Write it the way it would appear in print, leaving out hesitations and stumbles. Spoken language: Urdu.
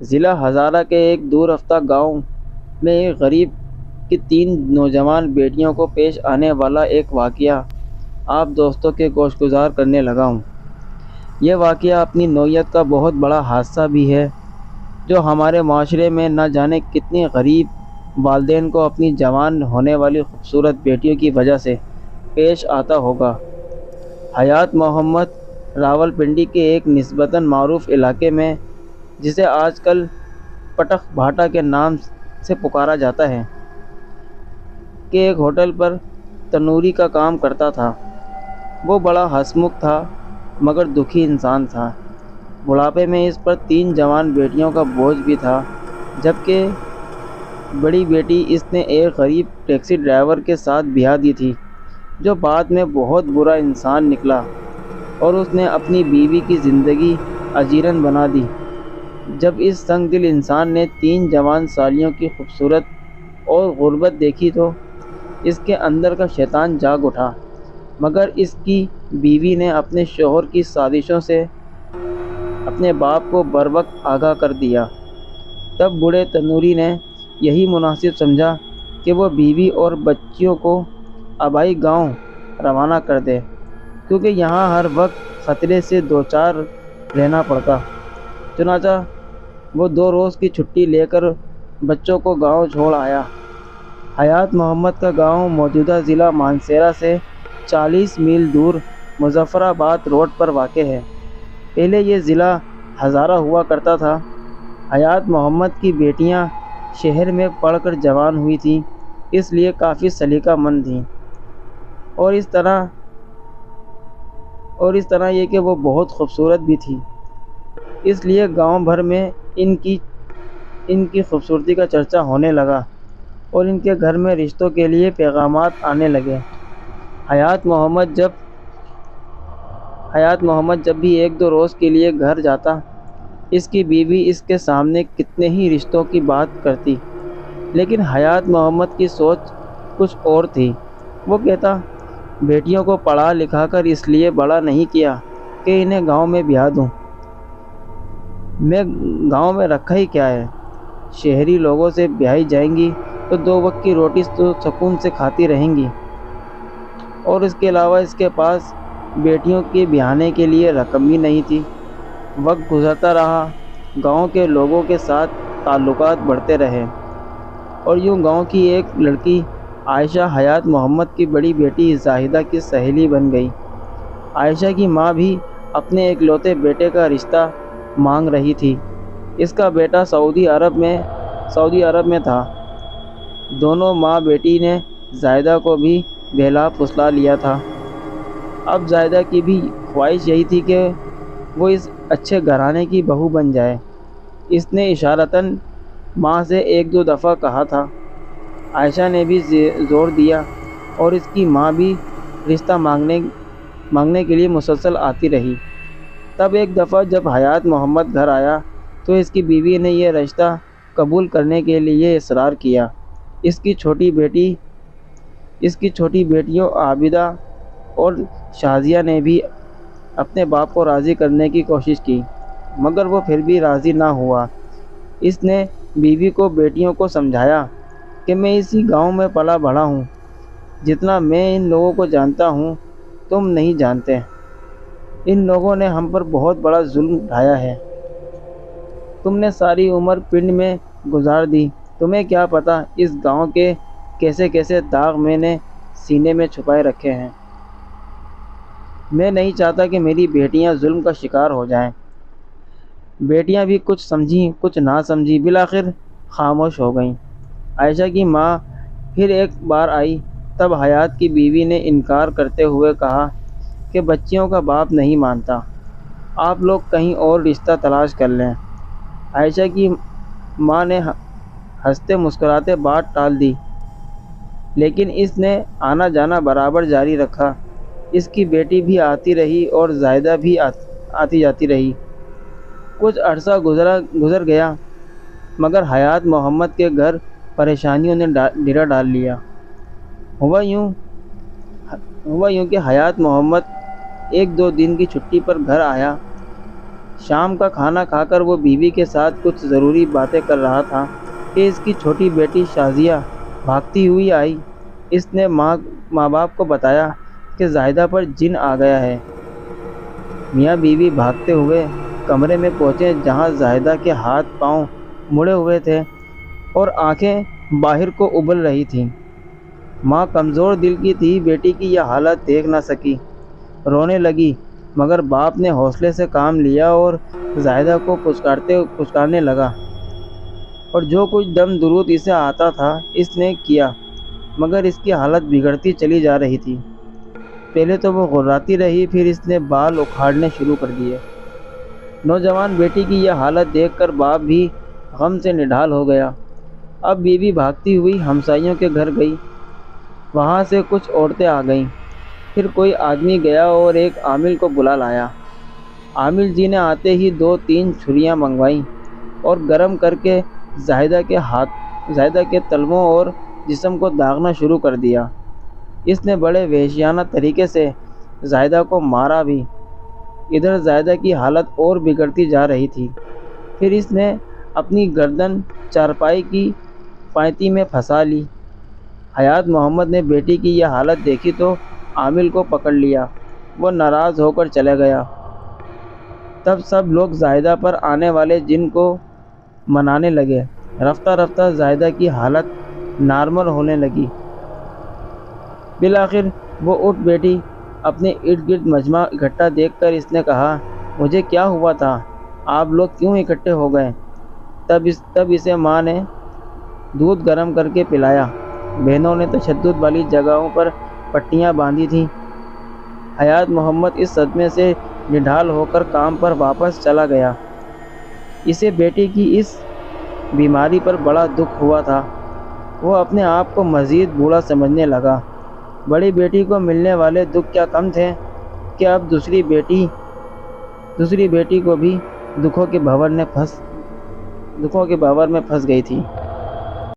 ضلع ہزارہ کے ایک دور رفتہ گاؤں میں ایک غریب کی 3 نوجوان بیٹیوں کو پیش آنے والا ایک واقعہ آپ دوستوں کے گوش گزار کرنے لگا ہوں۔ یہ واقعہ اپنی نوعیت کا بہت بڑا حادثہ بھی ہے جو ہمارے معاشرے میں نہ جانے کتنی غریب والدین کو اپنی جوان ہونے والی خوبصورت بیٹیوں کی وجہ سے پیش آتا ہوگا۔ حیات محمد راولپنڈی کے ایک نسبتاً معروف علاقے میں، جسے آج کل پٹخ بھاٹا کے نام سے پکارا جاتا ہے، کہ ایک ہوٹل پر تنوری کا کام کرتا تھا۔ وہ بڑا ہنسمکھ تھا مگر دکھی انسان تھا۔ بڑھاپے میں اس پر 3 جوان بیٹیوں کا بوجھ بھی تھا، جبکہ بڑی بیٹی اس نے ایک غریب ٹیکسی ڈرائیور کے ساتھ بیاہ دی تھی، جو بعد میں بہت برا انسان نکلا اور اس نے اپنی بیوی کی زندگی اجیرن بنا دی۔ جب اس سنگ دل انسان نے 3 جوان سالیوں کی خوبصورت اور غربت دیکھی تو اس کے اندر کا شیطان جاگ اٹھا، مگر اس کی بیوی نے اپنے شوہر کی سازشوں سے اپنے باپ کو بروقت آگاہ کر دیا۔ تب بوڑھے تنوری نے یہی مناسب سمجھا کہ وہ بیوی اور بچیوں کو آبائی گاؤں روانہ کر دے، کیونکہ یہاں ہر وقت خطرے سے دوچار رہنا پڑتا۔ چنانچہ وہ 2 روز کی چھٹی لے کر بچوں کو گاؤں چھوڑ آیا۔ حیات محمد کا گاؤں موجودہ ضلع مانسہرہ سے 40 میل دور مظفرآباد روڈ پر واقع ہے۔ پہلے یہ ضلع ہزارہ ہوا کرتا تھا۔ حیات محمد کی بیٹیاں شہر میں پڑھ کر جوان ہوئی تھیں، اس لیے کافی سلیقہ مند تھیں، اور اس طرح یہ کہ وہ بہت خوبصورت بھی تھیں۔ اس لیے گاؤں بھر میں ان کی خوبصورتی کا چرچا ہونے لگا اور ان کے گھر میں رشتوں کے لیے پیغامات آنے لگے۔ حیات محمد جب بھی 1-2 روز کے لیے گھر جاتا، اس کی بیوی اس کے سامنے کتنے ہی رشتوں کی بات کرتی، لیکن حیات محمد کی سوچ کچھ اور تھی۔ وہ کہتا، بیٹیوں کو پڑھا لکھا کر اس لیے بڑا نہیں کیا کہ انہیں گاؤں میں بیاہ دوں۔ میں گاؤں میں رکھا ہی کیا ہے؟ شہری لوگوں سے بیاہی جائیں گی تو 2 وقت کی روٹی تو سکون سے کھاتی رہیں گی، اور اس کے علاوہ اس کے پاس بیٹیوں کے بیاہنے کے لیے رقم بھی نہیں تھی۔ وقت گزرتا رہا، گاؤں کے لوگوں کے ساتھ تعلقات بڑھتے رہے، اور یوں گاؤں کی ایک لڑکی عائشہ حیات محمد کی بڑی بیٹی زاہدہ کی سہیلی بن گئی۔ عائشہ کی ماں بھی اپنے اکلوتے بیٹے کا رشتہ مانگ رہی تھی۔ اس کا بیٹا سعودی عرب میں تھا۔ دونوں ماں بیٹی نے زاہدہ کو بھی بہلا پھسلا لیا تھا۔ اب زاہدہ کی بھی خواہش یہی تھی کہ وہ اس اچھے گھرانے کی بہو بن جائے۔ اس نے اشارتاً ماں سے 1-2 دفعہ کہا تھا۔ عائشہ نے بھی زور دیا اور اس کی ماں بھی رشتہ مانگنے کے لیے مسلسل آتی رہی۔ تب ایک دفعہ جب حیات محمد گھر آیا تو اس کی بیوی نے یہ رشتہ قبول کرنے کے لیے اصرار کیا۔ اس کی چھوٹی بیٹیوں عابدہ اور شازیہ نے بھی اپنے باپ کو راضی کرنے کی کوشش کی، مگر وہ پھر بھی راضی نہ ہوا۔ اس نے بیوی کو بیٹیوں کو سمجھایا کہ میں اسی گاؤں میں پلا بڑھا ہوں، جتنا میں ان لوگوں کو جانتا ہوں تم نہیں جانتے۔ ان لوگوں نے ہم پر بہت بڑا ظلم ڈھایا ہے۔ تم نے ساری عمر پنڈ میں گزار دی، تمہیں کیا پتہ اس گاؤں کے کیسے کیسے داغ میں نے سینے میں چھپائے رکھے ہیں۔ میں نہیں چاہتا کہ میری بیٹیاں ظلم کا شکار ہو جائیں۔ بیٹیاں بھی کچھ سمجھیں کچھ نہ سمجھیں، بالآخر خاموش ہو گئیں۔ عائشہ کی ماں پھر ایک بار آئی، تب حیات کی بیوی نے انکار کرتے ہوئے کہا کہ بچیوں کا باپ نہیں مانتا، آپ لوگ کہیں اور رشتہ تلاش کر لیں۔ عائشہ کی ماں نے ہنستے مسکراتے بات ٹال دی، لیکن اس نے آنا جانا برابر جاری رکھا۔ اس کی بیٹی بھی آتی رہی اور زاہدہ بھی آتی جاتی رہی۔ کچھ عرصہ گزر گیا، مگر حیات محمد کے گھر پریشانیوں نے ڈیرا ڈال لیا۔ ہوا یوں کہ حیات محمد 1-2 دن کی چھٹی پر گھر آیا شام کا کھانا کھا کر وہ بیوی کے ساتھ کچھ ضروری باتیں کر رہا تھا کہ اس کی چھوٹی بیٹی شازیہ بھاگتی ہوئی آئی۔ اس نے ماں باپ کو بتایا کہ زاہدہ پر جن آ گیا ہے۔ میاں بیوی بھاگتے ہوئے کمرے میں پہنچے جہاں زاہدہ کے ہاتھ پاؤں مڑے ہوئے تھے اور آنکھیں باہر کو ابل رہی تھیں۔ ماں کمزور دل کی تھی، بیٹی کی یہ حالت دیکھ نہ سکی، رونے لگی، مگر باپ نے حوصلے سے کام لیا اور زاہدہ کو پچکارنے لگا، اور جو کچھ دم درود اسے آتا تھا اس نے کیا، مگر اس کی حالت بگڑتی چلی جا رہی تھی۔ پہلے تو وہ غراتی رہی، پھر اس نے بال اکھاڑنے شروع کر دیے۔ نوجوان بیٹی کی یہ حالت دیکھ کر باپ بھی غم سے نڈھال ہو گیا۔ اب بیوی بھاگتی ہوئی ہمسائیوں کے گھر گئی، وہاں سے کچھ عورتیں آ گئیں، پھر کوئی آدمی گیا اور ایک عامل کو بلا لایا۔ عامل جی نے آتے ہی 2-3 چھریاں منگوائیں اور گرم کر کے زاہدہ کے تلووں اور جسم کو داغنا شروع کر دیا۔ اس نے بڑے وحشیانہ طریقے سے زاہدہ کو مارا بھی۔ ادھر زاہدہ کی حالت اور بگڑتی جا رہی تھی۔ پھر اس نے اپنی گردن چارپائی کی پائتی میں پھنسا لی۔ حیات محمد نے بیٹی کی یہ حالت دیکھی تو عامل کو پکڑ لیا، وہ ناراض ہو کر چلا گیا۔ تب سب لوگ زاہدہ پر آنے والے جن کو منانے لگے۔ رفتہ رفتہ زاہدہ کی حالت نارمل ہونے لگی۔ بالآخر وہ اٹھ بیٹھی۔ اپنے ارد گرد مجمع اکٹھا دیکھ کر اس نے کہا، مجھے کیا ہوا تھا؟ آپ لوگ کیوں اکٹھے ہو گئے؟ تب اسے ماں نے دودھ گرم کر کے پلایا۔ بہنوں نے تشدد والی جگہوں پر پٹیاں باندھی تھیں۔ حیات محمد اس صدمے سے نڈھال ہو کر کام پر واپس چلا گیا۔ اسے بیٹی کی اس بیماری پر بڑا دکھ ہوا تھا۔ وہ اپنے آپ کو مزید بوڑھا سمجھنے لگا۔ بڑی بیٹی کو ملنے والے دکھ کیا کم تھے کہ اب دوسری بیٹی کو بھی دکھوں کے بھنور میں پھنس گئی تھی۔